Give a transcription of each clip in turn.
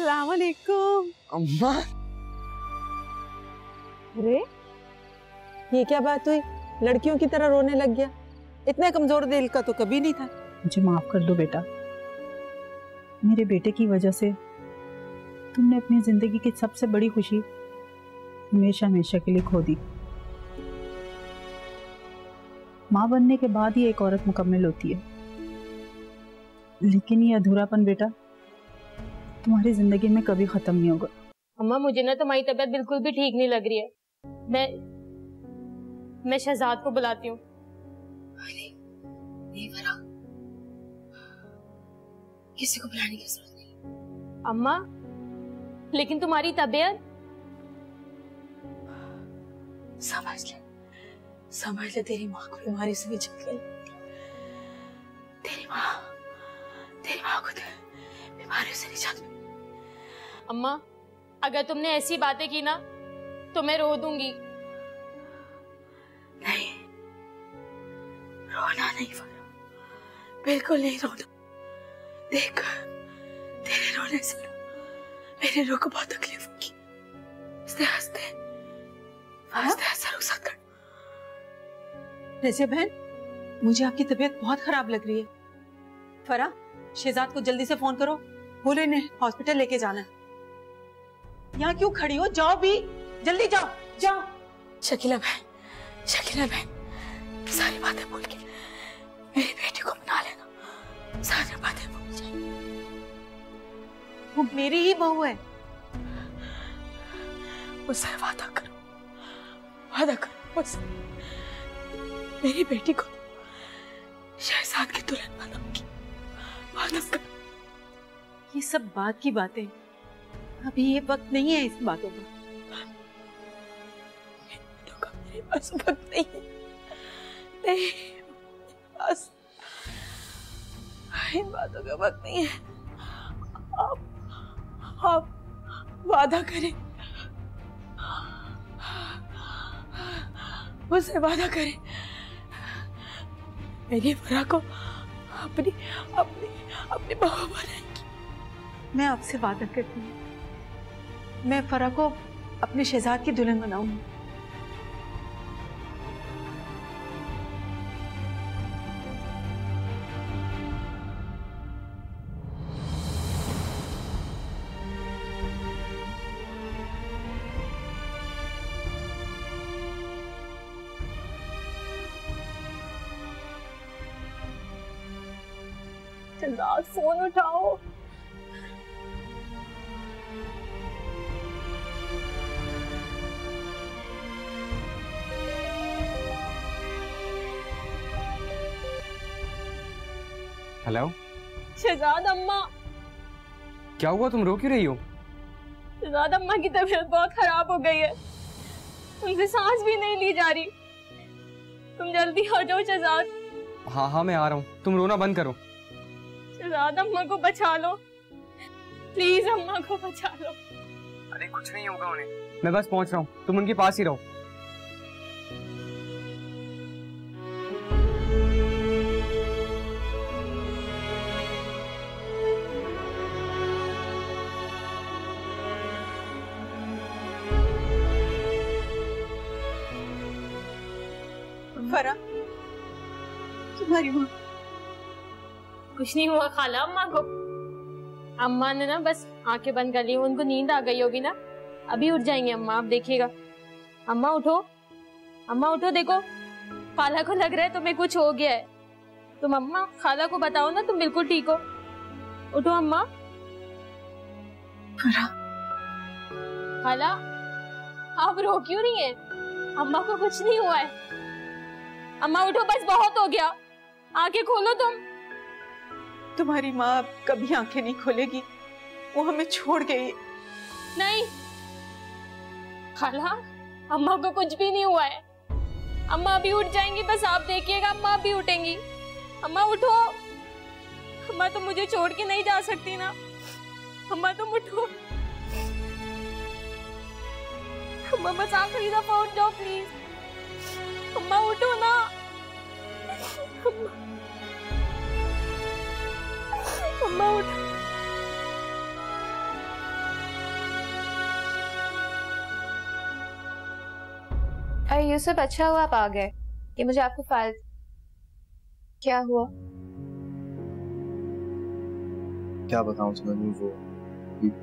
अस्सलाम वालेकुम। अम्मा, अरे ये क्या बात हुई, लड़कियों की तरह रोने लग गया? इतना कमजोर दिल का तो कभी नहीं था। मुझे माफ कर दो बेटा, मेरे बेटे की वजह से तुमने अपनी जिंदगी की सबसे बड़ी खुशी हमेशा हमेशा के लिए खो दी। माँ बनने के बाद ही एक औरत मुकम्मल होती है, लेकिन ये अधूरापन बेटा तुम्हारी जिंदगी में कभी खत्म नहीं होगा। अम्मा मुझे ना तुम्हारी तबीयत बिल्कुल भी ठीक नहीं लग रही है। मैं शहजाद को बुलाती हूँ। नहीं फरा, किसी को बुलाने की जरूरत नहीं। अम्मा लेकिन तुम्हारी तबीयत। समझ ले तेरी माँ को बीमारी से निजात मिली। तेरी माँ को बीमारी से निजात मिली। अम्मा अगर तुमने ऐसी बातें की ना तो मैं रो दूंगी। नहीं, रोना नहीं फरा, बिल्कुल नहीं रोना। देख तेरे रोने से मेरे रूह को बहुत तकलीफ होगी। हंसते हंसते रुखसत कर। रज़िया बहन, मुझे आपकी तबीयत बहुत खराब लग रही है। फरा, शहजाद को जल्दी से फोन करो, बोलो इन्हें हॉस्पिटल लेके जाना है। यहाँ क्यों खड़ी हो, जाओ भी, जल्दी जाओ जाओ। शकीला बहन, सारी बातें भूल के मेरी बेटी को मना लेना। सारी बातें भूल जाए। वो मेरी ही बहू है। मुझसे वादा करो मुझसे। मेरी बेटी को शहजाद की दुल्हन बनाऊंगी। वादा करो। ये सब बात की बातें, अभी ये वक्त नहीं है इस बातों का। मेरे पास वक्त नहीं है। बस इन बातों का वक्त नहीं है। आप वादा करें, मुझसे वादा करें, मेरी फरा को अपनी बहू बनाएंगी। मैं आपसे वादा करती हूँ, मैं फरा को अपने शहजाद की दुल्हन बनाऊंगी। शहजाद फोन उठाओ। हेलो शहजाद अम्मा। क्या हुआ, तुम रो क्यों रही हो? शहजाद अम्मा की तबीयत बहुत खराब हो गई है, उनसे सांस भी नहीं ली जा रही। तुम जल्दी आ जाओ शहजाद। हाँ मैं आ रहा हूँ, तुम रोना बंद करो। शहजाद अम्मा को बचा लो, प्लीज अम्मा को बचा लो। अरे कुछ नहीं होगा उन्हें, मैं बस पहुंच रहा हूँ, तुम उनके पास ही रहो। फरा, तुम्हारी माँ। कुछ नहीं हुआ खाला अम्मा को। अम्मा ने ना बस आंखें बंद कर ली, उनको नींद आ गई होगी ना, अभी उठ जाएंगे अम्मा, आप देखिएगा। अम्मा उठो, देखो खाला को लग रहा है तुम्हें कुछ हो गया है। तुम अम्मा खाला को बताओ ना तुम बिल्कुल ठीक हो। उठो अम्मा। खाला आप रो क्यों रही हैं? अम्मा को कुछ नहीं हुआ है। अम्मा उठो, बस बहुत हो गया, आंखें खोलो तुम। तुम्हारी माँ अब कभी आंखें नहीं खोलेगी, वो हमें छोड़ गई। नहीं खाला, अम्मा को कुछ भी नहीं हुआ है। अम्मा अभी उठ जाएंगी, बस आप देखिएगा, अम्मा अभी उठेंगी। अम्मा उठो, अम्मा तुम मुझे छोड़ के नहीं जा सकती ना। अम्मा तुम उठो, अम्मा बस आखिरी दफा उठ जाओ प्लीज। अम्मा उठो ना। अम्मा उठो। अरे यूसुफ, अच्छा हुआ आप आ गए। ये मुझे आपको फाइल। क्या हुआ? क्या बताऊं तुम्हें, वो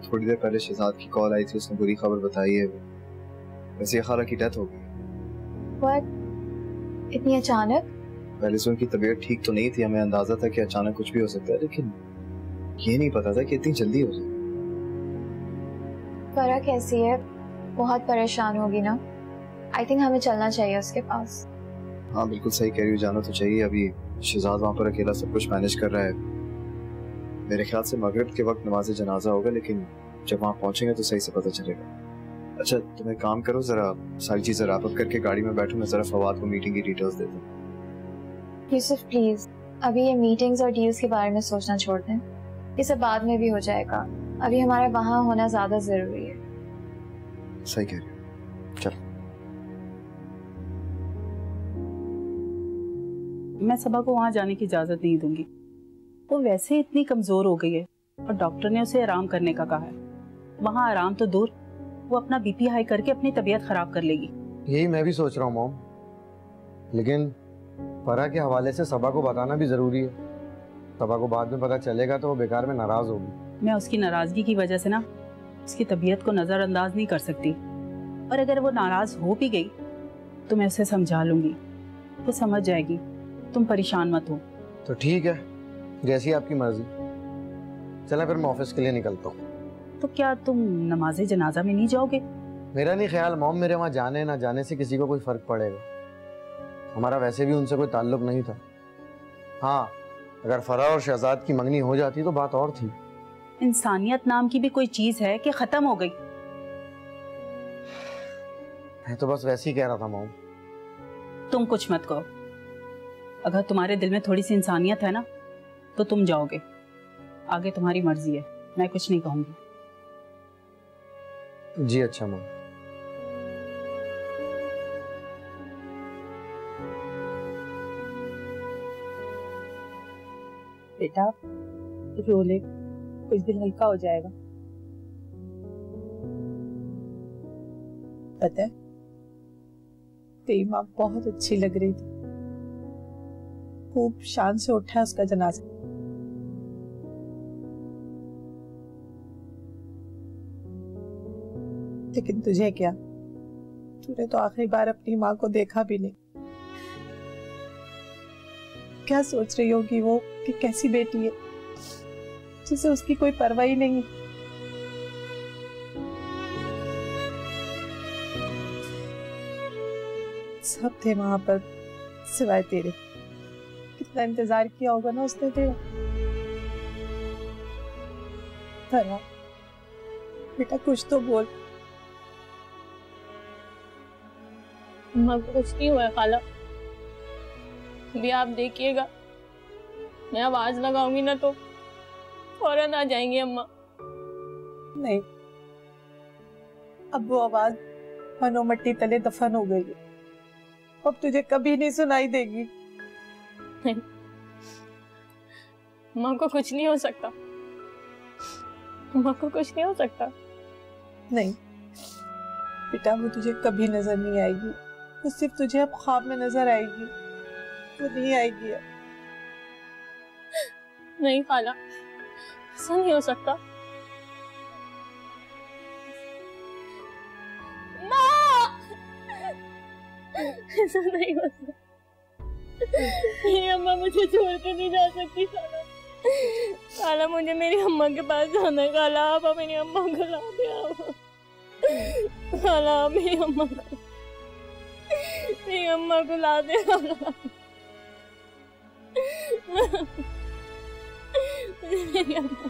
थोड़ी देर पहले शहजाद की कॉल आई थी, उसने बुरी खबर बताई है। वैसे खाला की डेथ हो गई। What? इतनी अचानक? पहले से उनकी तबीयत ठीक तो नहीं थी, हमें अंदाजा था कि अचानक कुछ भी हो सकता है, लेकिन ये नहीं पता था कि इतनी जल्दी हो जाए। फरा कैसी है? बहुत परेशान होगी ना। आई थिंक हमें चलना चाहिए उसके पास। हाँ बिल्कुल सही कह रही हो, जाना तो चाहिए। अभी शहजाद वहाँ पर अकेला सब कुछ मैनेज कर रहा है। मेरे ख्याल से मगरिब के वक्त नमाज जनाजा होगा, लेकिन जब वहाँ पहुंचेंगे तो सही से पता चलेगा। अच्छा तुम एक काम करो, जरा सारी चीजें रैप अप करके गाड़ी में बैठो, मैं जरा फवाद को मीटिंग की डिटेल्स दे दूं। यूसुफ प्लीज, अभी ये मीटिंग्स और डील्स के बारे में सोचना छोड़ दें। ये सब बाद में भी हो जाएगा। अभी हमारा वहाँ होना ज्यादा जरूरी है। सही कह रही हो, चलो। मैं सबा को वहां जाने की इजाजत नहीं दूंगी। वो वैसे ही इतनी कमजोर हो गई है और डॉक्टर ने उसे आराम करने का कहा है। वहां आराम तो दूर, वो अपना बीपी हाई करके अपनी तबीयत खराब कर लेगी। यही मैं भी सोच रहा हूँ मॉम, लेकिन फरा के हवाले से सबा को बताना भी जरूरी है। सबा को बाद में पता चलेगा तो वो बेकार में नाराज होगी। मैं उसकी नाराजगी की वजह से ना उसकी तबीयत को नजरअंदाज नहीं कर सकती, और अगर वो नाराज हो भी गई तो मैं उसे समझा लूंगी, वो समझ जाएगी। तुम परेशान मत हो। तो ठीक है, जैसी आपकी मर्जी। चलें फिर, मैं ऑफिस के लिए निकलता हूँ। तो क्या तुम नमाज जनाजा में नहीं जाओगे? मेरा नहीं ख्याल मॉम, मेरे वहाँ जाने ना जाने से किसी को कोई फर्क पड़ेगा। हमारा वैसे भी उनसे कोई ताल्लुक नहीं था। हाँ, अगर फरा और शहजाद की मंगनी हो जाती तो बात और थी। इंसानियत नाम की भी कोई चीज है कि खत्म हो गई? मैं तो बस वैसे ही कह रहा था मॉम। तुम कुछ मत कहो। अगर तुम्हारे दिल में थोड़ी सी इंसानियत है ना तो तुम जाओगे, आगे तुम्हारी मर्जी है, मैं कुछ नहीं कहूंगी। जी अच्छा मॉम। बेटा रो ले, कुछ दिल हल्का हो जाएगा। पता है तेरी माँ बहुत अच्छी लग रही थी, खूब शान से उठा उसका जनाजा। लेकिन तुझे क्या, तूने तो आखिरी बार अपनी माँ को देखा भी नहीं। क्या सोच रही होगी वो कि कैसी बेटी है जिसे उसकी कोई परवाह ही नहीं। सब थे वहां पर सिवाय तेरे। कितना इंतजार किया होगा ना उसने तेरा। फरा बेटा कुछ तो बोल। अम्मा को कुछ नहीं हुआ खाला, भी आप देखिएगा, मैं आवाज लगाऊंगी ना तो फौरन आ जाएंगी अम्मा। नहीं, अब वो आवाज मनो मट्टी तले दफन हो गई, अब तुझे कभी नहीं सुनाई देगी। नहीं, अम्मा को कुछ नहीं हो सकता, अम्मा को कुछ नहीं हो सकता। नहीं बेटा, वो तुझे कभी नजर नहीं आएगी, वो सिर्फ तुझे अब ख्वाब में नजर आएगी, वो नहीं आएगी अब। नहीं खाला, ऐसा नहीं हो सकता। ऐसा नहीं हो सकता। मेरी अम्मा मुझे छोड़ के नहीं जा सकती खाला। खाला मुझे मेरी अम्मा के पास जाना है। खाला आप मेरी अम्मा को ला दे। खाला मेरी अम्मा को ला दे। खाला मेरी अम्मा।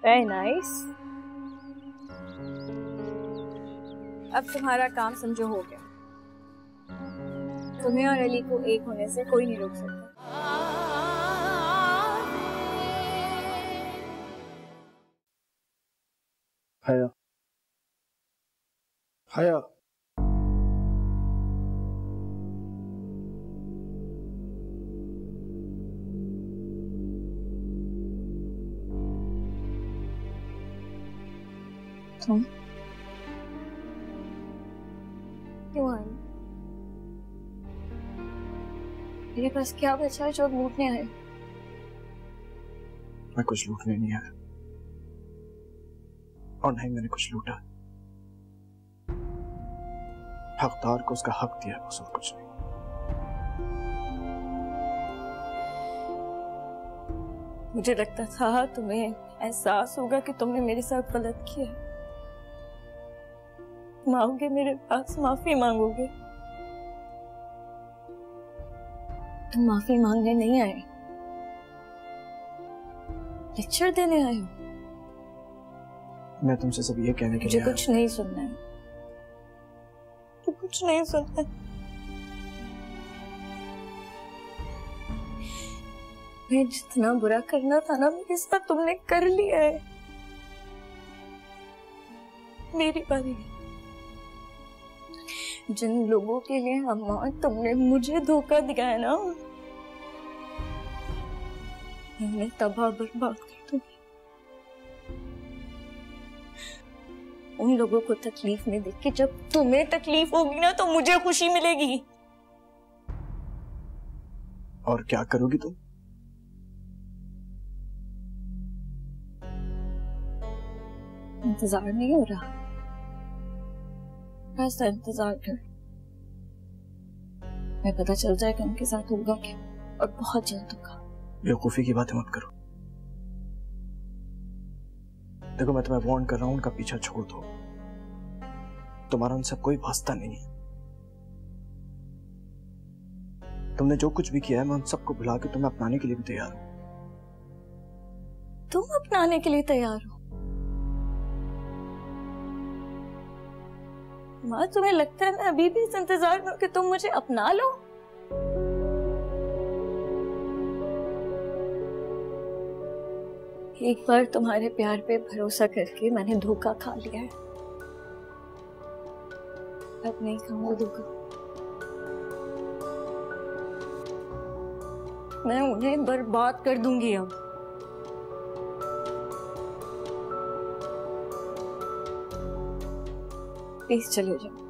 Very nice. अब तुम्हारा काम समझो हो गया। तुम्हें और अली को एक होने से कोई नहीं रोक सकता। हया, हया, तुम क्यों आए? मेरे पास क्या बचा है जो लूटने आए? मैं कुछ लूटने नहीं आया और नहीं मैंने कुछ लूटा। हकदार को उसका हक दिया बस, और कुछ नहीं। मुझे लगता था तुम्हें एहसास होगा कि तुमने मेरे साथ गलत किया। तुम आओगे मेरे पास माफी मांगोगे। तुम माफी मांगने नहीं आए, लेक्चर देने आए हो। मैं तुमसे सब ये कहने के मुझे लिए कुछ नहीं सुनना है। तो कुछ नहीं सुनना। मैं जितना बुरा करना था ना मेरे साथ तुमने कर लिया है। मेरी बारी है। जिन लोगों के लिए अम्मा तुमने मुझे धोखा दिया है ना, मैंने तबाह बर्बाद कर दूंगी। उन लोगों को तकलीफ में देख के जब तुम्हें तकलीफ होगी ना तो मुझे खुशी मिलेगी। और क्या करोगी तुम? इंतजार नहीं हो रहा, ऐसा इंतजार कर। मैं पता चल जाएगा उनके साथ होगा क्या, और बहुत जल्द होगा। बेवकूफी की बातें मत करो। देखो मैं तुम्हें वार्न कर रहा हूं, उनका पीछा छोड़ दो। तुम्हारा उनसे कोई वास्ता नहीं है। तुमने जो कुछ भी किया है मैं उन सबको भुला के तुम्हें अपनाने के लिए भी तैयार हूं। तुम अपनाने के लिए तैयार हो? माँ तुम्हें लगता है मैं अभी भी इस इंतजार में हूं कि तुम मुझे अपना लो? एक बार तुम्हारे प्यार पे भरोसा करके मैंने धोखा खा लिया है, अब नहीं खाऊंगा धोखा। मैं उन्हें बर्बाद कर दूंगी अब। प्लीज चले जाओ।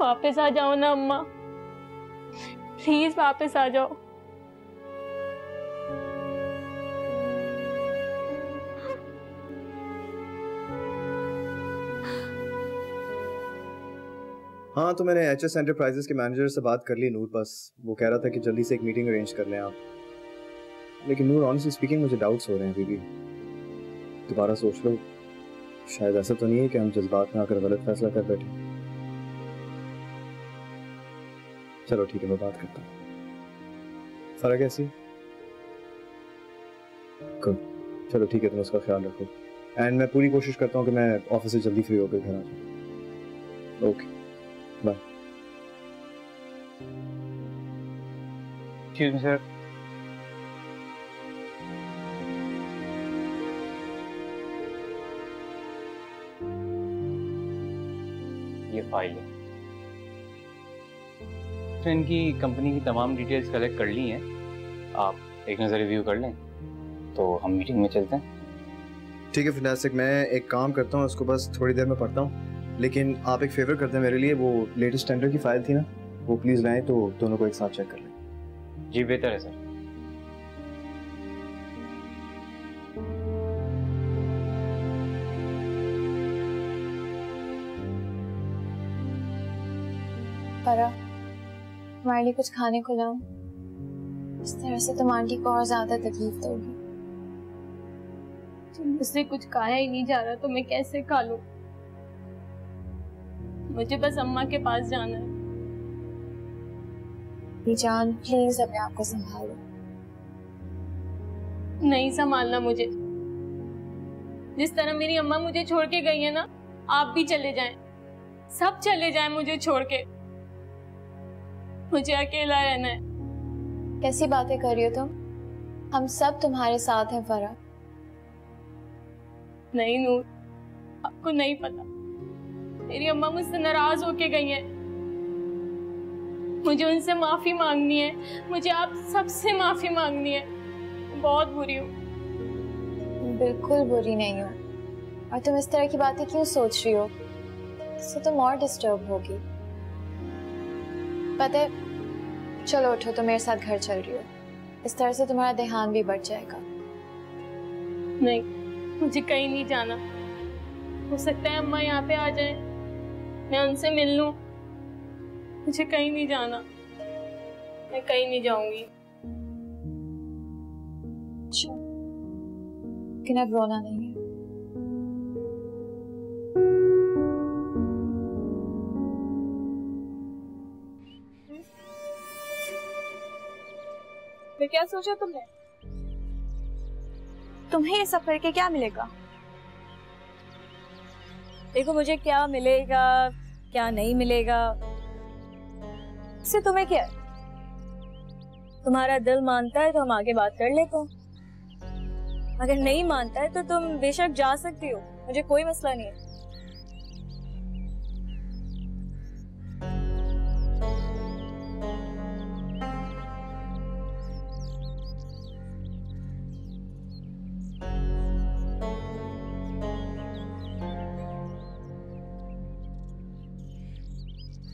वापस आ जाओ ना अम्मा, प्लीज वापस आ जाओ। हाँ तो मैंने HS एंटरप्राइजेस के मैनेजर से बात कर ली नूर। बस वो कह रहा था कि जल्दी से एक मीटिंग अरेंज कर लें आप। लेकिन नूर ऑनेस्टली स्पीकिंग मुझे डाउट्स हो रहे हैं अभी भी। दोबारा सोच लो, शायद ऐसा तो नहीं है कि हम जज्बात में आकर गलत फैसला कर बैठे। चलो ठीक है, मैं बात करता हूँ। फरा कैसी? गुड, चलो ठीक है, तुम उसका ख्याल रखो एंड मैं पूरी कोशिश करता हूँ कि मैं ऑफिस से जल्दी फ्री होकर घर आ जाऊँ। Okay bye. Excuse me sir. ये फाइल है, तो इनकी कंपनी की तमाम डिटेल्स कलेक्ट कर ली हैं। आप एक नज़र रिव्यू कर लें तो हम मीटिंग में चलते हैं। ठीक है फैंटास्टिक, मैं एक काम करता हूँ, उसको बस थोड़ी देर में पढ़ता हूँ, लेकिन आप एक फेवर करते हैं मेरे लिए, वो लेटेस्ट टेंडर की फाइल थी ना, वो प्लीज़ लाएं तो दोनों को एक साथ चेक कर लें। जी बेहतर है सर। फरा, हमारे लिए कुछ खाने को लाऊं? इस तरह से तुम आंटी को और ज्यादा तकलीफ दोगी। मुझसे कुछ खाया ही नहीं जा रहा तो मैं कैसे खा लूं? मुझे बस अम्मा के पास जाना है। जान प्लीज अपने आप को संभालो। नहीं संभालना मुझे। जिस तरह मेरी अम्मा मुझे छोड़ के गई है ना, आप भी चले जाएं, सब चले जाएं मुझे छोड़ के। मुझे अकेला रहना है। कैसी बातें कर रही हो तुम? हम सब तुम्हारे साथ हैं फरा। नहीं नूर, आपको नहीं पता, मेरी अम्मा मुझसे नाराज होके गई हैं। मुझे उनसे माफी मांगनी है, मुझे आप सबसे माफी मांगनी है। बहुत बुरी हूँ। बिल्कुल बुरी नहीं हो, और तुम इस तरह की बातें क्यों सोच रही हो? इससे तुम और डिस्टर्ब होगी। पता है, चलो उठो, तो मेरे साथ घर चल रही हो। इस तरह से तुम्हारा ध्यान भी बढ़ जाएगा। नहीं, मुझे कहीं नहीं जाना। हो सकता है अम्मा यहाँ पे आ जाए, मैं उनसे मिल लूं। मुझे कहीं नहीं जाना, मैं कहीं नहीं जाऊंगी। अच्छा, लेकिन अब रोना नहीं है। फिर क्या सोचा तुमने? तुम्हें ये सब करके क्या मिलेगा? देखो, मुझे क्या मिलेगा क्या नहीं मिलेगा इससे तुम्हें क्या? तुम्हारा दिल मानता है तो हम आगे बात कर लेते हैं, अगर नहीं मानता है तो तुम बेशक जा सकती हो, मुझे कोई मसला नहीं है।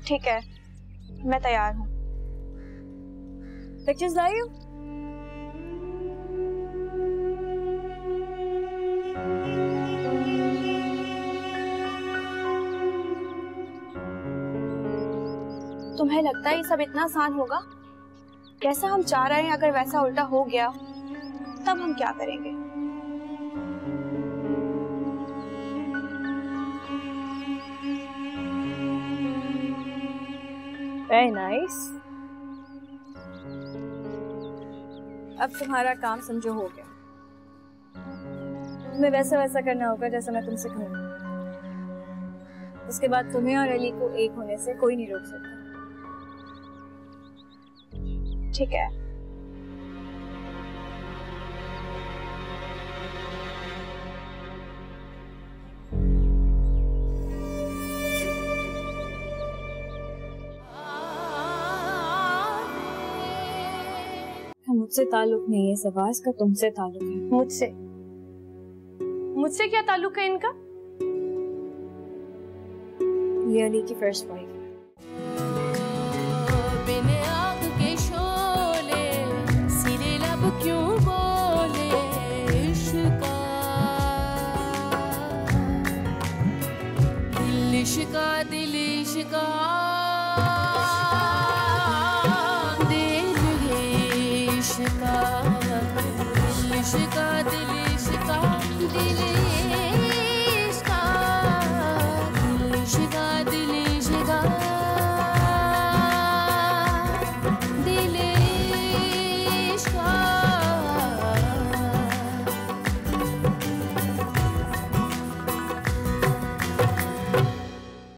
ठीक है, मैं तैयार हूँ। पिक्चर्स लाई हो? तुम्हें लगता है ये सब इतना आसान होगा? जैसा हम चाह रहे हैं अगर वैसा उल्टा हो गया तब हम क्या करेंगे? Very nice. अब तुम्हारा काम समझो हो गया। तुम्हें वैसा वैसा करना होगा जैसा मैं तुमसे कहूँगी। उसके बाद तुम्हें और अली को एक होने से कोई नहीं रोक सकता। ठीक है? मुझसे ताल्लुक नहीं है सवाज का, तुमसे ताल्लुक है। मुझसे? मुझसे क्या ताल्लुक है इनका? ये अली की फर्स्ट वाइफ। बिन आग के शोले सिरे लब क्यों बोले इश्का, दिल इश्का, दिल इश्का, इश्का, दिल इश्का, दिल इश्का, दिल शिवा